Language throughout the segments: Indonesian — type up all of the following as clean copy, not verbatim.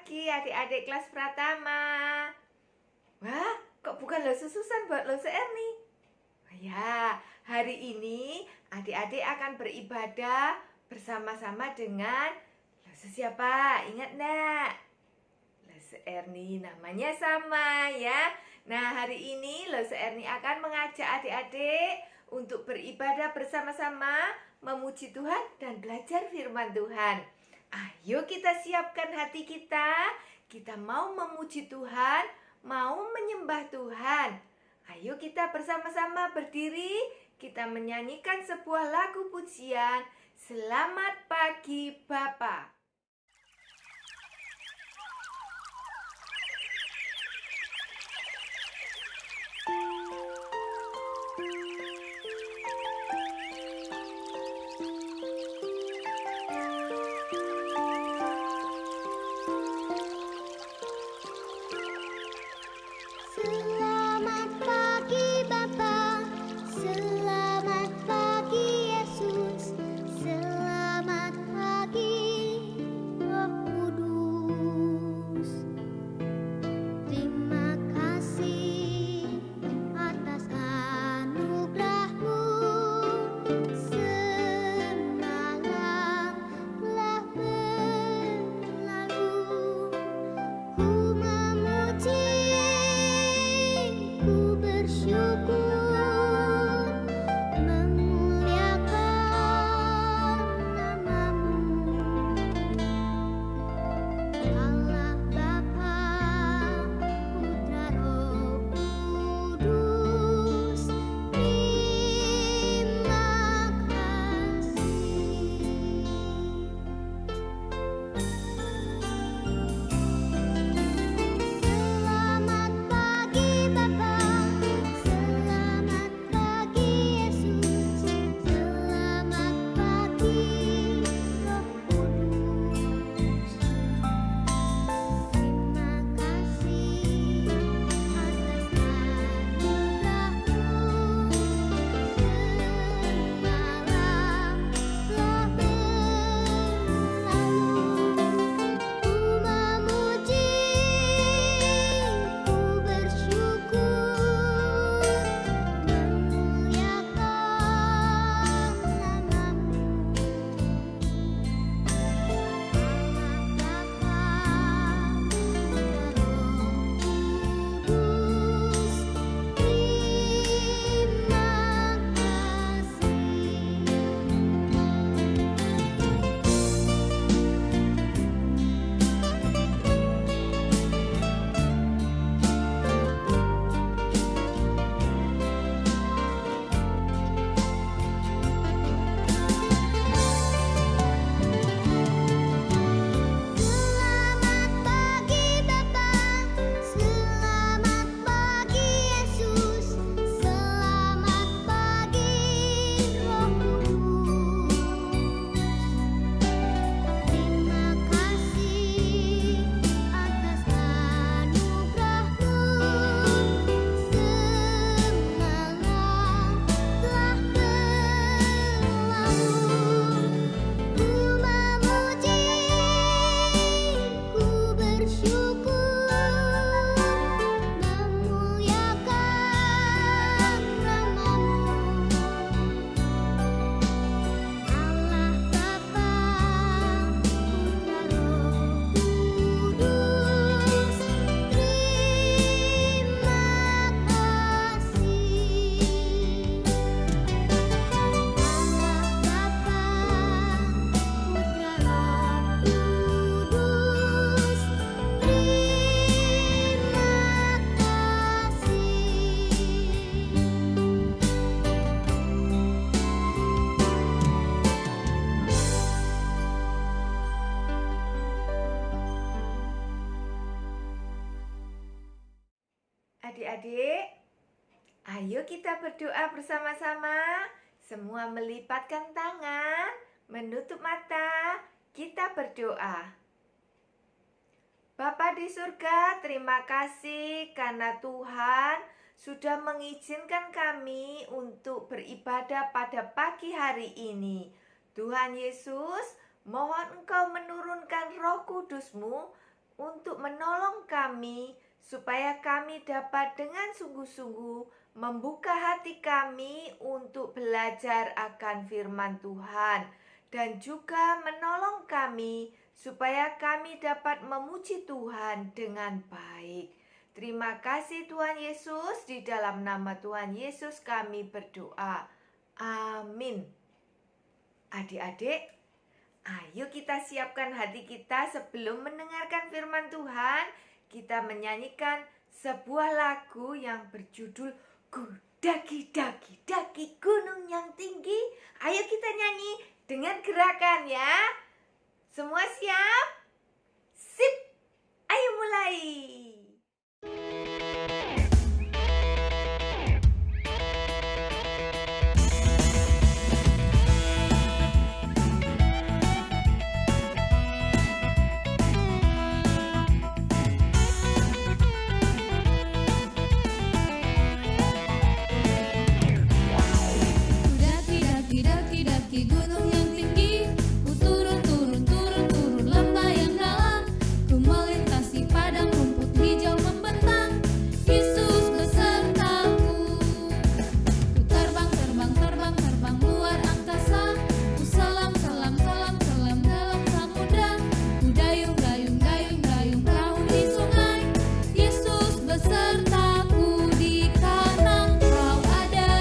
pagi adik-adik kelas Pratama. Wah, kok bukan Lo Susan buat Lo Erni? Oh ya, hari ini adik-adik akan beribadah bersama-sama dengan Lo siapa? Ingat enggak? Lo Erni namanya sama ya. Nah, hari ini Lo Erni akan mengajak adik-adik untuk beribadah bersama-sama, memuji Tuhan dan belajar firman Tuhan. Ayo kita siapkan hati kita. Kita mau memuji Tuhan, mau menyembah Tuhan. Ayo kita bersama-sama berdiri. Kita menyanyikan sebuah lagu pujian. Selamat pagi Bapa. Selamat pagi Bapa, selamat pagi Yesus, selamat pagi Roh Kudus. Terima kasih atas anugerah-Mu, semalam telah berlalu. Ku memuji, ku bersyukur, memuliakan nama-Mu. Allah Bapa, Putra Roh Kudus, terima kasih. Selamat pagi Bapa, selamat pagi Yesus, selamat pagi Roh Kudus. Terima kasih atas anugerah-Mu, semalam telah berlalu. Ku memuji, ku bersyukur, memuliakan nama-Mu. Allah Bapa, Selamat pagi Bapa, selamat pagi Yesus, selamat pagi Roh Kudus. Terima kasih atas anugerah-Mu, semalam telah berlalu. Ku memuji, ku bersyukur, memuliakan nama-Mu. Allah Bapa, Putra Roh Kudus, terima kasih. Allah Bapa, Putra Roh Kudus, Adik-adik, ayo kita berdoa bersama-sama. Semua melipatkan tangan, menutup mata. Kita berdoa. Bapa di surga, terima kasih karena Tuhan sudah mengizinkan kami untuk beribadah pada pagi hari ini. Tuhan Yesus, mohon Engkau menurunkan Roh Kudus-Mu untuk menolong kami supaya kami dapat dengan sungguh-sungguh membuka hati kami untuk belajar akan firman Tuhan dan juga menolong kami supaya kami dapat memuji Tuhan dengan baik. Terima kasih Tuhan Yesus, di dalam nama Tuhan Yesus kami berdoa. Amin. Adik-adik, ayo kita siapkan hati kita sebelum mendengarkan firman Tuhan. Kita menyanyikan sebuah lagu yang berjudul Ku daki daki daki gunung yang tinggi. Ayo kita nyanyi dengan gerakan ya. Semua siap? Sip. Ayo mulai. Daki daki daki daki gunung yang tinggi, ku turun turun turun turun lembah yang dalam, ku melintasi padang rumput hijau membentang, Yesus besertaku. Ku terbang terbang terbang terbang luar angkasa, ku selam selam selam selam dalam samudra, ku dayung dayung dayung dayung perahu di sungai, Yesus besertaku. Di kanan kau ada,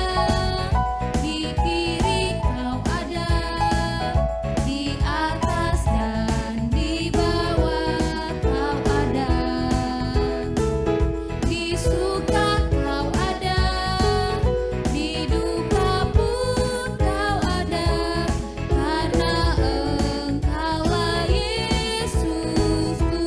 di kiri kau ada, di atas dan di bawah kau ada, di suka kau ada, di duka pun kau ada, karena Engkaulah Yesusku.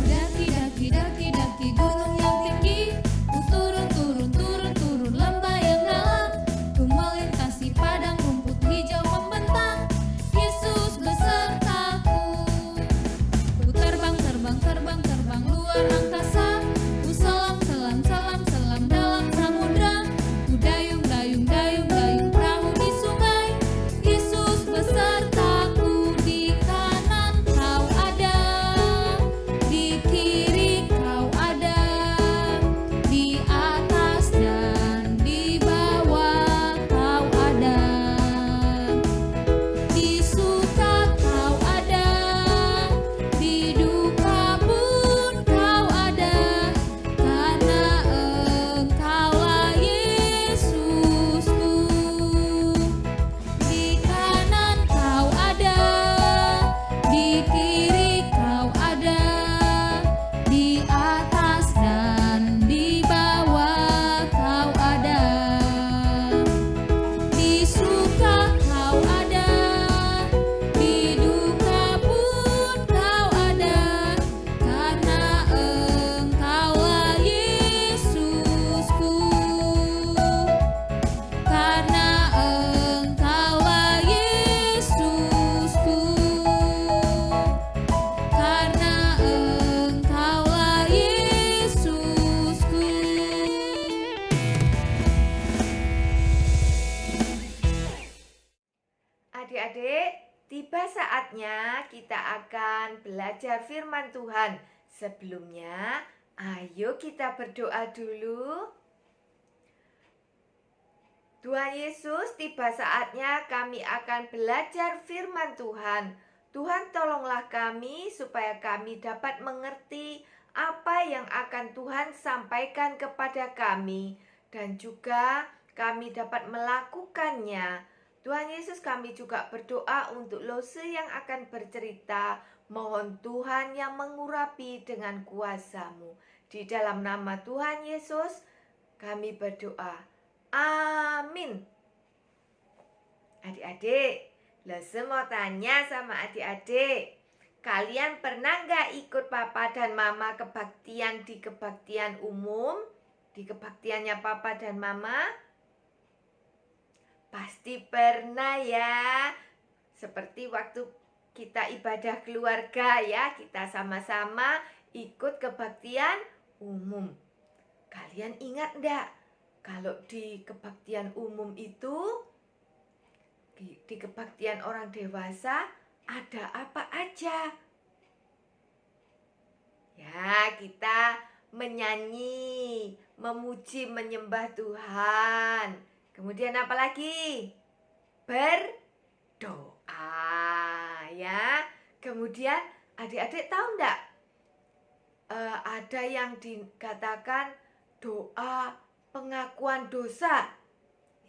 Daki daki daki daki gunung yang tinggi, ku turun turun turun turun lembah yang dalam, ku melintasi padang rumput hijau membentang, Yesus besertaku. Ku terbang terbang terbang terbang luar angkasa, ku selam selam selam selam dalam samudra, ku dayung dayung dayung dayung perahu di sungai, Yesus besertaku. Di kanan kau ada, di kiri kau ada, di atas dan di bawah kau ada, di suka kau ada, di duka pun kau ada, karena Engkaulah Yesusku. Di kanan kau ada, di kiri kau ada, di atas dan di bawah kau ada, di suka kau ada, di duka pun kau ada, karena Engkaulah Yesusku. Karena Engkaulah Yesusku. Karena Engkaulah Yesusku. Adik-adik, tiba saatnya kita akan belajar firman Tuhan. Sebelumnya, ayo kita berdoa dulu. Tuhan Yesus, tiba saatnya kami akan belajar firman Tuhan. Tuhan, tolonglah kami supaya kami dapat mengerti apa yang akan Tuhan sampaikan kepada kami, dan juga kami dapat melakukannya. Tuhan Yesus, kami juga berdoa untuk Lose yang akan bercerita. Mohon Tuhan yang mengurapi dengan kuasa-Mu. Di dalam nama Tuhan Yesus, kami berdoa. Amin. Adik-adik, Lose mau tanya sama adik-adik. Kalian pernah nggak ikut papa dan mama kebaktian di kebaktian umum? Di kebaktiannya papa dan mama? Pasti pernah ya. Seperti waktu kita ibadah keluarga ya, kita sama-sama ikut kebaktian umum. Kalian ingat enggak? Kalau di kebaktian umum itu, di kebaktian orang dewasa, ada apa aja? Ya, kita menyanyi, memuji, menyembah Tuhan. Kemudian apa lagi? Berdoa, ya. Kemudian adik-adik tahu enggak? Ada yang dikatakan doa pengakuan dosa.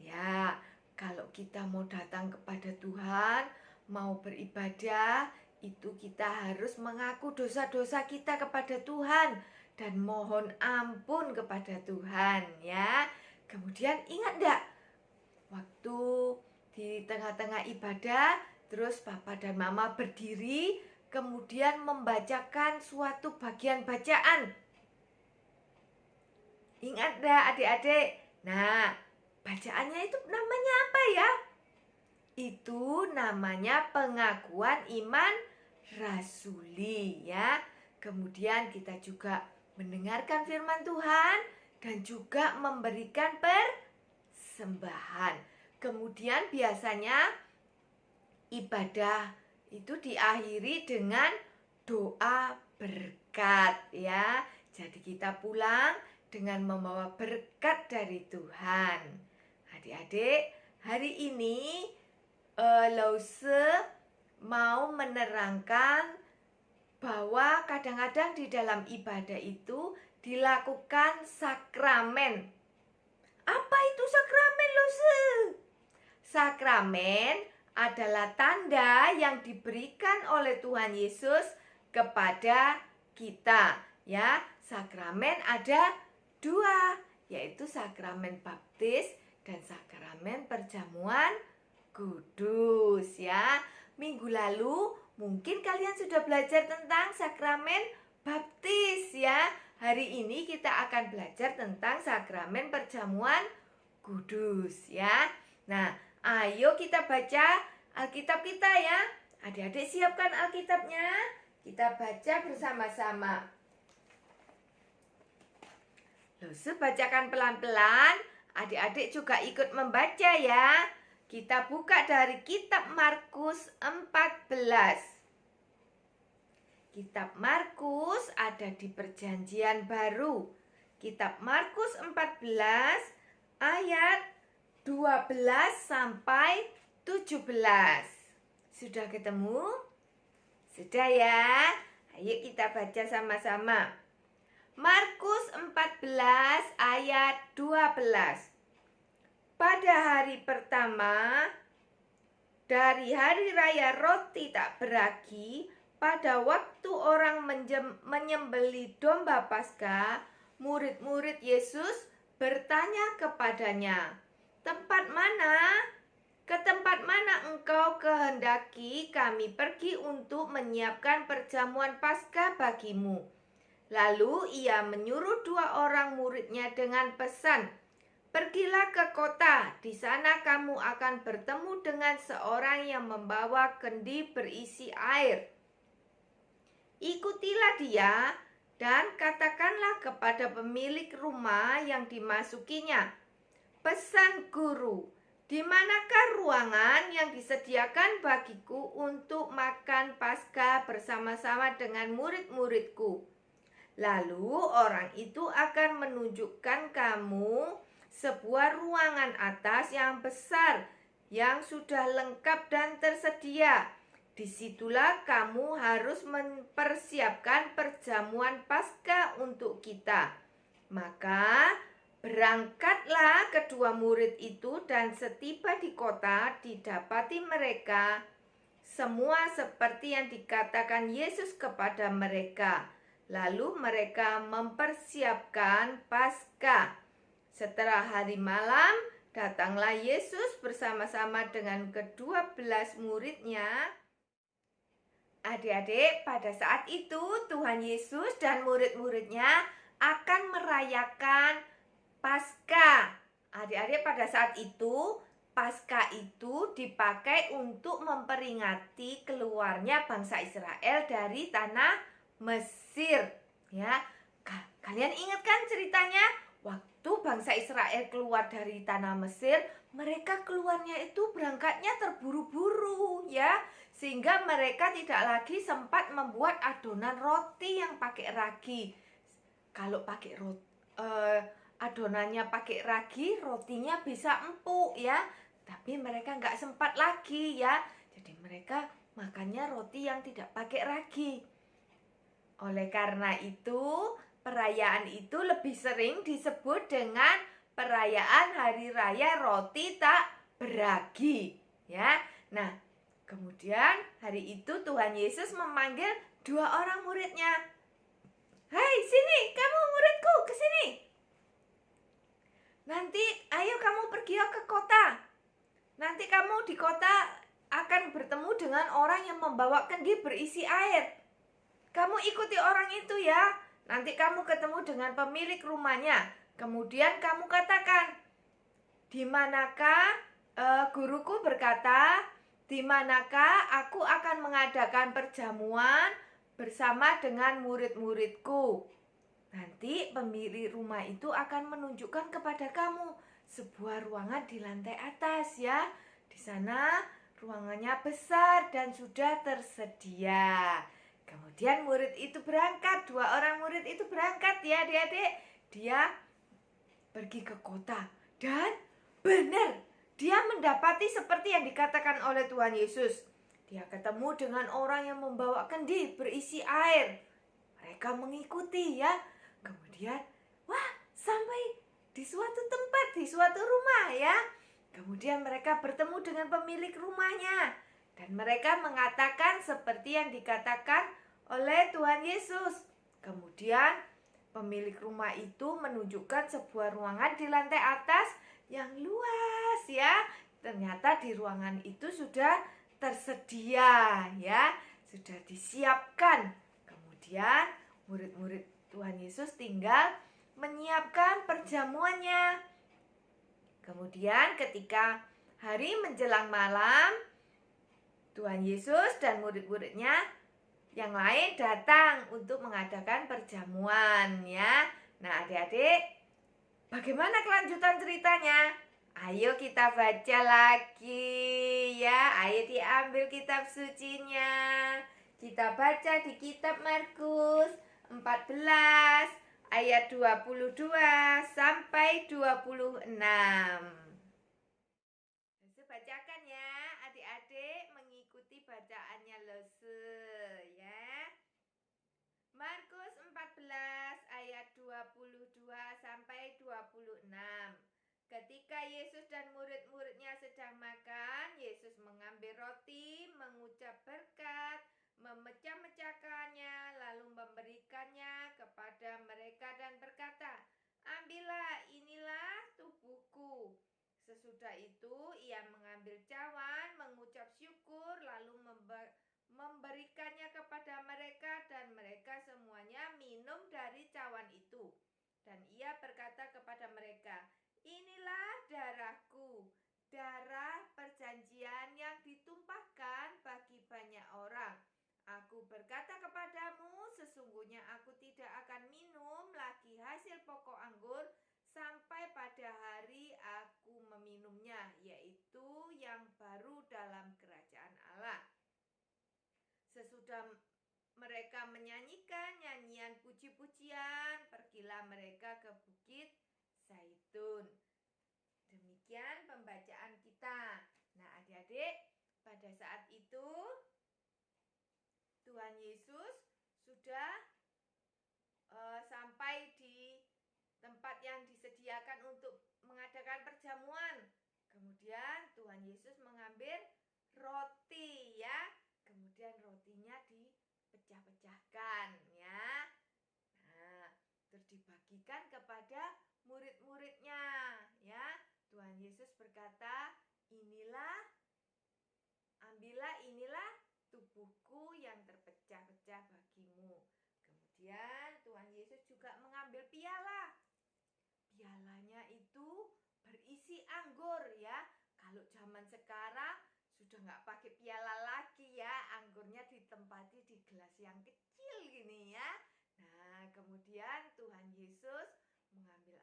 Ya, kalau kita mau datang kepada Tuhan, mau beribadah, itu kita harus mengaku dosa-dosa kita kepada Tuhan dan mohon ampun kepada Tuhan, ya. Kemudian ingat enggak? Waktu di tengah-tengah ibadah, terus Papa dan Mama berdiri, kemudian membacakan suatu bagian bacaan. Ingat enggak adik-adik? Nah, bacaannya itu namanya apa ya? Itu namanya pengakuan iman rasuli, ya. Kemudian kita juga mendengarkan firman Tuhan dan juga memberikan persembahan. Kemudian biasanya ibadah itu diakhiri dengan doa berkat, ya. Jadi kita pulang dengan membawa berkat dari Tuhan. Adik-adik, hari ini Lause mau menerangkan bahwa kadang-kadang di dalam ibadah itu dilakukan sakramen. Apa itu sakramen, Lause? Sakramen adalah tanda yang diberikan oleh Tuhan Yesus kepada kita, ya. Sakramen ada 2, yaitu sakramen baptis dan sakramen perjamuan kudus, ya. Minggu lalu mungkin kalian sudah belajar tentang sakramen baptis, ya. Hari ini kita akan belajar tentang sakramen perjamuan kudus, ya. Nah, ayo kita baca Alkitab kita, ya. Adik-adik siapkan Alkitabnya. Kita baca bersama-sama. Lause bacakan pelan-pelan. Adik-adik juga ikut membaca, ya. Kita buka dari kitab Markus 14. Kitab Markus ada di Perjanjian Baru. Kitab Markus 14 ayat 12 sampai 17. Sudah ketemu? Sudah, ya? Ayo kita baca sama-sama. Markus 14 ayat 12. Pada hari pertama dari hari raya roti tak beragi, pada waktu orang menyembelih domba Paskah, murid-murid Yesus bertanya kepadanya, ke tempat mana engkau kehendaki kami pergi untuk menyiapkan perjamuan Paskah bagimu? Lalu ia menyuruh 2 orang muridnya dengan pesan, pergilah ke kota, di sana kamu akan bertemu dengan seorang yang membawa kendi berisi air. Ikutilah dia dan katakanlah kepada pemilik rumah yang dimasukinya, pesan guru, di manakah ruangan yang disediakan bagiku untuk makan Paskah bersama-sama dengan murid-muridku? Lalu orang itu akan menunjukkan kamu sebuah ruangan atas yang besar yang sudah lengkap dan tersedia. Disitulah kamu harus mempersiapkan perjamuan Paskah untuk kita. Maka berangkatlah kedua murid itu, dan setiba di kota didapati mereka semua seperti yang dikatakan Yesus kepada mereka. Lalu mereka mempersiapkan Paskah. Setelah hari malam, datanglah Yesus bersama-sama dengan ke-12 muridnya. Adik-adik, pada saat itu Tuhan Yesus dan murid-muridnya akan merayakan Paskah. Adik-adik, pada saat itu Paskah itu dipakai untuk memperingati keluarnya bangsa Israel dari tanah Mesir, ya. Kalian ingat kan ceritanya? Waktu waktu bangsa Israel keluar dari tanah Mesir, mereka keluarnya itu berangkatnya terburu-buru ya, sehingga mereka tidak lagi sempat membuat adonan roti yang pakai ragi. Kalau pakai adonannya pakai ragi, rotinya bisa empuk ya, tapi mereka nggak sempat lagi ya. Jadi mereka makannya roti yang tidak pakai ragi. Oleh karena itu, perayaan itu lebih sering disebut dengan perayaan Hari Raya Roti Tak Beragi, ya. Nah, kemudian hari itu Tuhan Yesus memanggil 2 orang muridnya. "Hai, sini, kamu muridku, ke sini. Nanti ayo kamu pergi ke kota. Nanti kamu di kota akan bertemu dengan orang yang membawa kendi berisi air. Kamu ikuti orang itu ya. Nanti kamu ketemu dengan pemilik rumahnya. Kemudian kamu katakan, 'Di manakah guruku berkata, di manakah aku akan mengadakan perjamuan bersama dengan murid-muridku?' Nanti pemilik rumah itu akan menunjukkan kepada kamu sebuah ruangan di lantai atas ya. Di sana ruangannya besar dan sudah tersedia." Kemudian murid itu berangkat, 2 orang murid itu berangkat ya adik-adik. Dia pergi ke kota dan benar, dia mendapati seperti yang dikatakan oleh Tuhan Yesus. Dia ketemu dengan orang yang membawa kendi berisi air. Mereka mengikuti ya. Kemudian, wah, sampai di suatu tempat, di suatu rumah ya. Kemudian mereka bertemu dengan pemilik rumahnya. Dan mereka mengatakan seperti yang dikatakan oleh Tuhan Yesus. Kemudian pemilik rumah itu menunjukkan sebuah ruangan di lantai atas yang luas ya. Ternyata di ruangan itu sudah tersedia ya, sudah disiapkan. Kemudian murid-murid Tuhan Yesus tinggal menyiapkan perjamuannya. Kemudian ketika hari menjelang malam, Tuhan Yesus dan murid-muridnya yang lain datang untuk mengadakan perjamuan ya. Nah adik-adik, bagaimana kelanjutan ceritanya? Ayo kita baca lagi ya. Ayo diambil kitab sucinya. Kita baca di kitab Markus 14 ayat 22 sampai 26. Bacakan ya adik-adik, mengikuti bacaannya Lose ya. Markus 14 ayat 22 sampai 26. Ketika Yesus dan murid-muridnya sedang makan, Yesus mengambil roti, mengucap berkat, memecah-mecahkannya, lalu memberikannya kepada mereka dan berkata, "Ambillah, inilah tubuhku." Sesudah itu ia mengambil cawan, mengucap syukur, lalu memberikannya kepada mereka dan mereka semuanya minum dari cawan itu. Dan ia berkata kepada mereka, "Inilah darahku, darah perjanjian yang ditumpahkan bagi banyak orang. Aku berkata kepadamu, sesungguhnya aku tidak akan minum lagi hasil pokok anggur sampai pada hari aku meminumnya, yaitu yang baru dalam kerajaan Allah." Sesudah mereka menyanyikan nyanyian puji-pujian, pergilah mereka ke Bukit Zaitun. Demikian pembacaan kita. Nah adik-adik, pada saat itu Tuhan Yesus sudah sampai di tempat yang disediakan untuk mengadakan perjamuan. Kemudian Tuhan Yesus mengambil roti ya. Kemudian rotinya dipecah-pecahkan ya. Nah, terus dibagikan kepada murid-muridnya ya. Tuhan Yesus berkata, ambillah inilah tubuhku yang terpecah-pecah bagimu." Kemudian Tuhan Yesus juga mengambil piala. Pialanya itu berisi anggur ya. Kalau zaman sekarang sudah nggak pakai piala lagi ya, anggurnya ditempati di gelas yang kecil gini ya. Nah kemudian Tuhan Yesus mengambil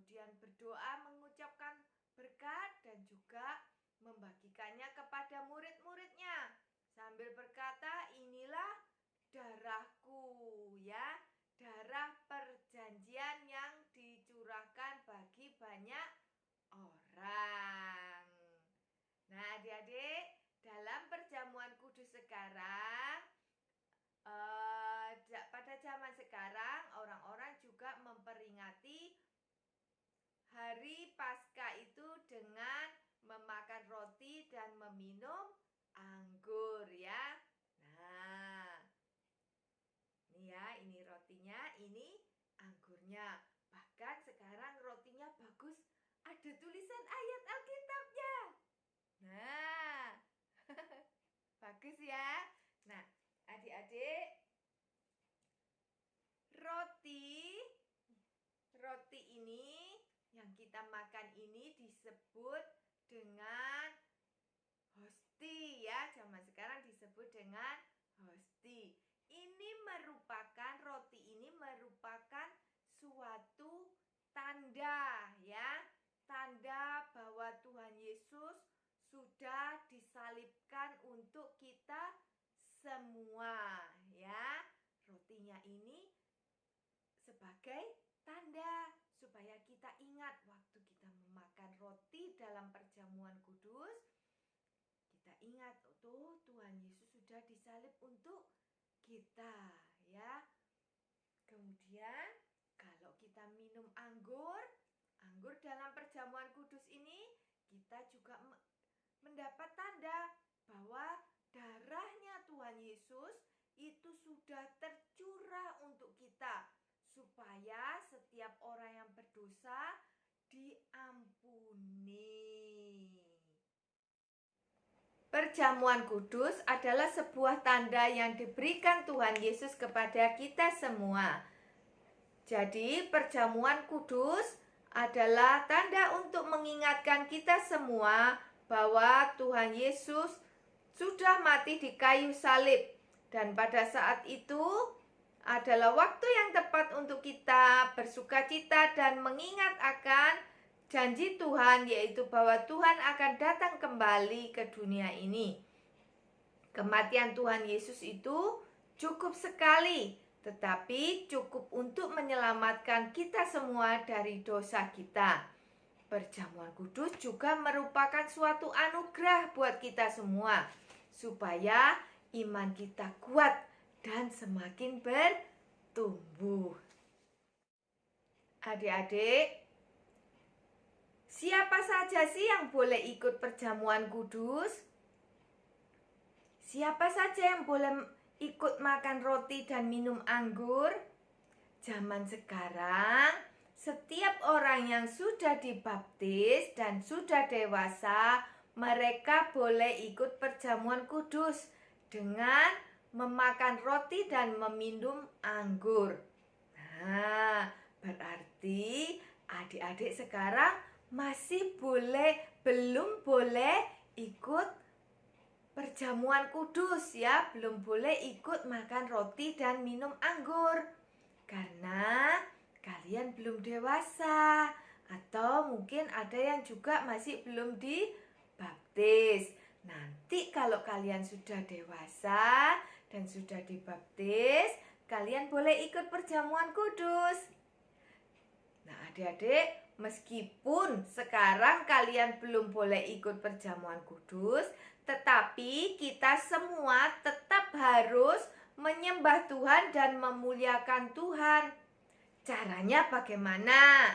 kemudian berdoa mengucapkan berkat dan juga membagikannya kepada murid-muridnya sambil berkata, inilah darahku ya, darah perjanjian yang dicurahkan bagi banyak orang. Nah adik-adik, dalam perjamuan kudus sekarang, pada zaman sekarang orang-orang juga memperingati hari Paskah itu dengan memakan roti dan meminum anggur ya. Nah, ini ya, ini rotinya, ini anggurnya. Bahkan sekarang rotinya bagus, ada tulisan ayat Alkitabnya. Nah, bagus ya. Nah, adik-adik, roti ini yang kita makan ini disebut dengan hosti ya. Zaman sekarang disebut dengan hosti. Roti ini merupakan suatu tanda ya. Tanda bahwa Tuhan Yesus sudah disalibkan untuk kita semua ya. Rotinya ini sebagai tanda supaya kita ingat waktu kita memakan roti dalam perjamuan kudus, kita ingat tuh Tuhan Yesus sudah disalib untuk kita ya. Kemudian kalau kita minum anggur dalam perjamuan kudus ini, kita juga mendapat tanda bahwa darahnya Tuhan Yesus itu sudah tercurah untuk kita, supaya setiap orang yang berdosa diampuni. Perjamuan kudus adalah sebuah tanda yang diberikan Tuhan Yesus kepada kita semua. Jadi perjamuan kudus adalah tanda untuk mengingatkan kita semua bahwa Tuhan Yesus sudah mati di kayu salib. Dan pada saat itu adalah waktu yang tepat untuk kita bersukacita dan mengingat akan janji Tuhan, yaitu bahwa Tuhan akan datang kembali ke dunia ini. Kematian Tuhan Yesus itu cukup sekali, tetapi cukup untuk menyelamatkan kita semua dari dosa kita. Perjamuan kudus juga merupakan suatu anugerah buat kita semua, supaya iman kita kuat dan semakin bertumbuh. Adik-adik, siapa saja sih yang boleh ikut perjamuan kudus? Siapa saja yang boleh ikut makan roti dan minum anggur? Zaman sekarang, setiap orang yang sudah dibaptis dan sudah dewasa, mereka boleh ikut perjamuan kudus dengan memakan roti dan meminum anggur. Nah, berarti adik-adik sekarang masih belum boleh ikut perjamuan kudus ya, belum boleh ikut makan roti dan minum anggur karena kalian belum dewasa, atau mungkin ada yang juga masih belum dibaptis. Nanti kalau kalian sudah dewasa dan sudah dibaptis, kalian boleh ikut perjamuan kudus. Nah adik-adik, meskipun sekarang kalian belum boleh ikut perjamuan kudus, tetapi kita semua tetap harus menyembah Tuhan dan memuliakan Tuhan. Caranya bagaimana?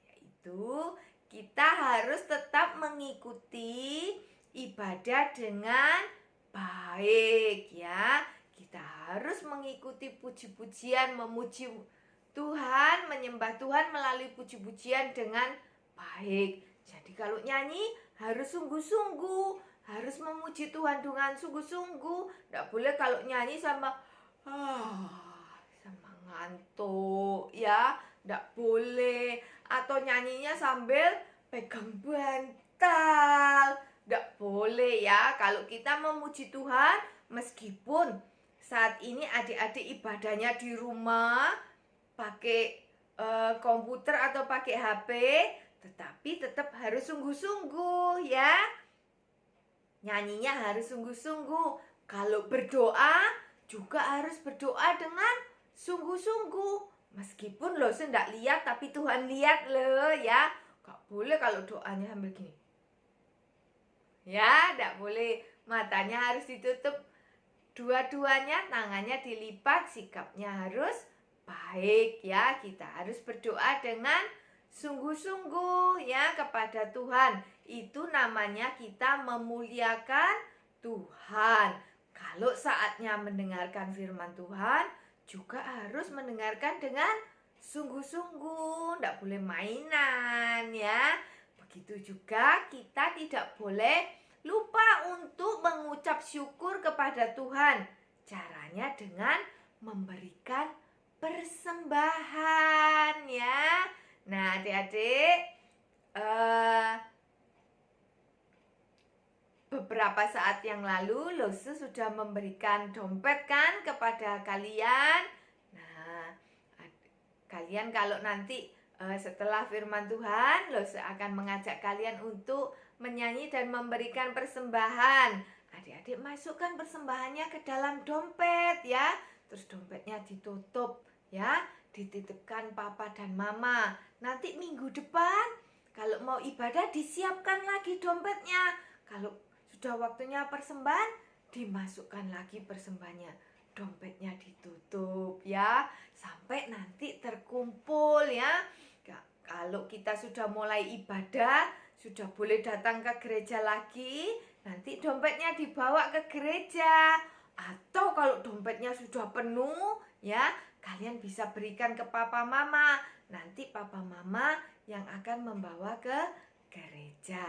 Yaitu kita harus tetap mengikuti ibadah dengan baik ya. Kita harus mengikuti puji-pujian, memuji Tuhan, menyembah Tuhan melalui puji-pujian dengan baik. Jadi kalau nyanyi harus sungguh-sungguh, harus memuji Tuhan dengan sungguh-sungguh. Tidak boleh kalau nyanyi sama ngantuk ya, tidak boleh. Atau nyanyinya sambil pegang bantal, tidak boleh ya. Kalau kita memuji Tuhan, meskipun saat ini adik-adik ibadahnya di rumah pakai komputer atau pakai HP, tetapi tetap harus sungguh-sungguh ya. Nyanyinya harus sungguh-sungguh. Kalau berdoa juga harus berdoa dengan sungguh-sungguh. Meskipun lo tidak lihat, tapi Tuhan lihat lo ya. Gak boleh kalau doanya sambil gini. Ya, tidak boleh. Matanya harus ditutup. Dua-duanya, tangannya dilipat, sikapnya harus baik ya. Kita harus berdoa dengan sungguh-sungguh ya kepada Tuhan. Itu namanya kita memuliakan Tuhan. Kalau saatnya mendengarkan firman Tuhan, juga harus mendengarkan dengan sungguh-sungguh, tidak boleh mainan ya. Begitu juga kita tidak boleh lupa untuk mengucap syukur kepada Tuhan. Caranya dengan memberikan persembahan ya. Nah, adik-adik, beberapa saat yang lalu Lose sudah memberikan dompet kan kepada kalian. Nah, kalian kalau nanti setelah firman Tuhan, Lose akan mengajak kalian untuk menyanyi dan memberikan persembahan. Adik-adik masukkan persembahannya ke dalam dompet ya. Terus dompetnya ditutup ya, dititipkan papa dan mama. Nanti minggu depan kalau mau ibadah disiapkan lagi dompetnya. Kalau sudah waktunya persembahan, dimasukkan lagi persembahannya. Dompetnya ditutup ya, sampai nanti terkumpul ya. Kalau kita sudah mulai ibadah, sudah boleh datang ke gereja lagi, nanti dompetnya dibawa ke gereja. Atau kalau dompetnya sudah penuh ya, kalian bisa berikan ke papa mama. Nanti papa mama yang akan membawa ke gereja.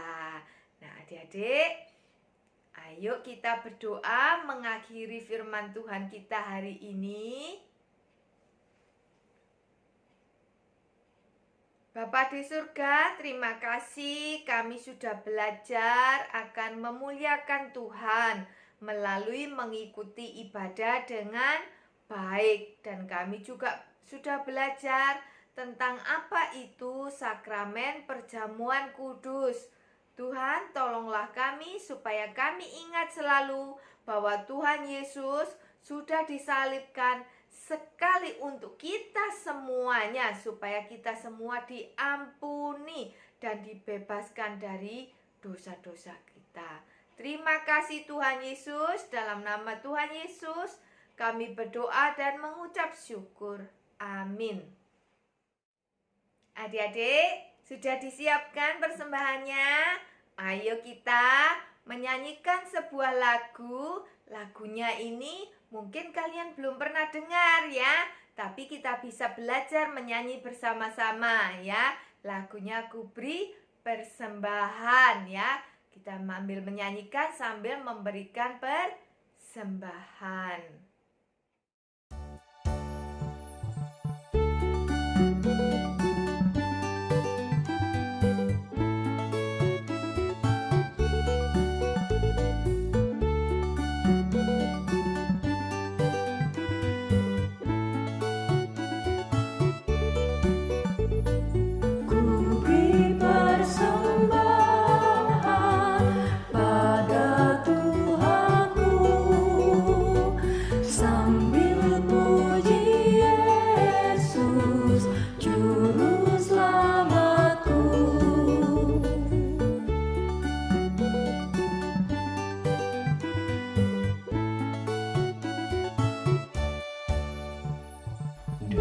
Nah, adik-adik, ayo kita berdoa mengakhiri firman Tuhan kita hari ini. Bapa di surga, terima kasih kami sudah belajar akan memuliakan Tuhan melalui mengikuti ibadah dengan baik. Dan kami juga sudah belajar tentang apa itu sakramen perjamuan kudus. Tuhan, tolonglah kami supaya kami ingat selalu bahwa Tuhan Yesus sudah disalibkan sekali untuk kita semuanya, supaya kita semua diampuni dan dibebaskan dari dosa-dosa kita. Terima kasih Tuhan Yesus, dalam nama Tuhan Yesus kami berdoa dan mengucap syukur. Amin. Adik-adik, sudah disiapkan persembahannya? Ayo kita menyanyikan sebuah lagu. Lagunya ini mungkin kalian belum pernah dengar ya, tapi kita bisa belajar menyanyi bersama-sama ya. Lagunya Kuberi Persembahan ya. Kita ambil menyanyikan sambil memberikan persembahan.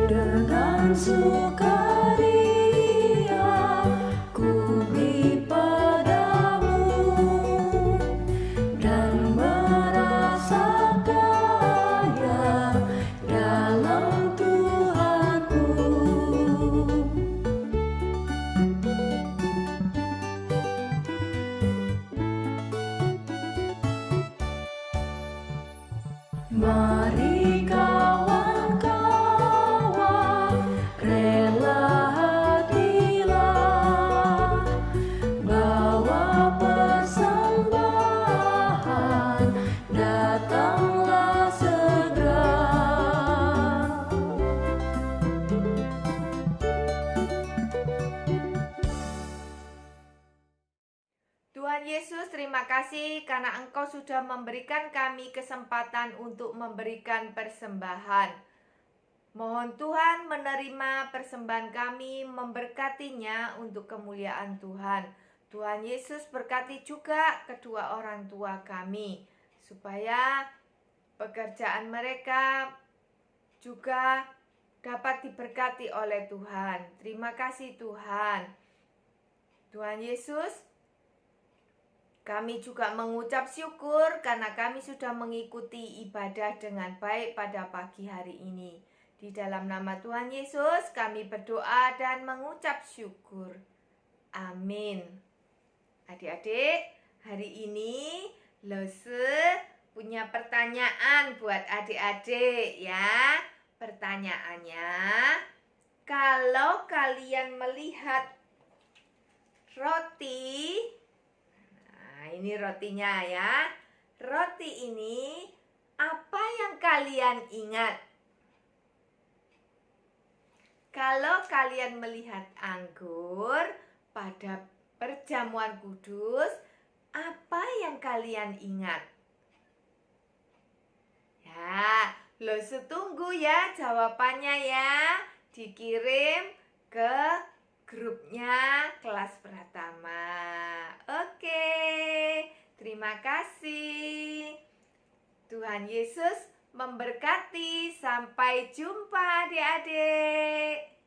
Dengan sukaria ku beri padamu dan merasa kaya dalam Tuhanku. Mari kawan-kawan, rela hatilah, bawa persembahan, datanglah segera. kasih karena Engkau sudah memberikan kami kesempatan untuk memberikan persembahan. Mohon Tuhan menerima persembahan kami, memberkatinya untuk kemuliaan Tuhan. Tuhan Yesus berkati juga kedua orang tua kami, supaya pekerjaan mereka juga dapat diberkati oleh Tuhan. Terima kasih Tuhan. Tuhan Yesus, kami juga mengucap syukur karena kami sudah mengikuti ibadah dengan baik pada pagi hari ini. Di dalam nama Tuhan Yesus kami berdoa dan mengucap syukur. Amin. Adik-adik, hari ini Lose punya pertanyaan buat adik-adik ya. Pertanyaannya, kalau kalian melihat roti, nah ini rotinya ya. Roti ini apa yang kalian ingat? Kalau kalian melihat anggur pada perjamuan kudus, apa yang kalian ingat? Ya, Lose tunggu ya jawabannya ya. Dikirim ke grupnya kelas Pratama. Oke, terima kasih. Tuhan Yesus memberkati. Sampai jumpa adik-adik.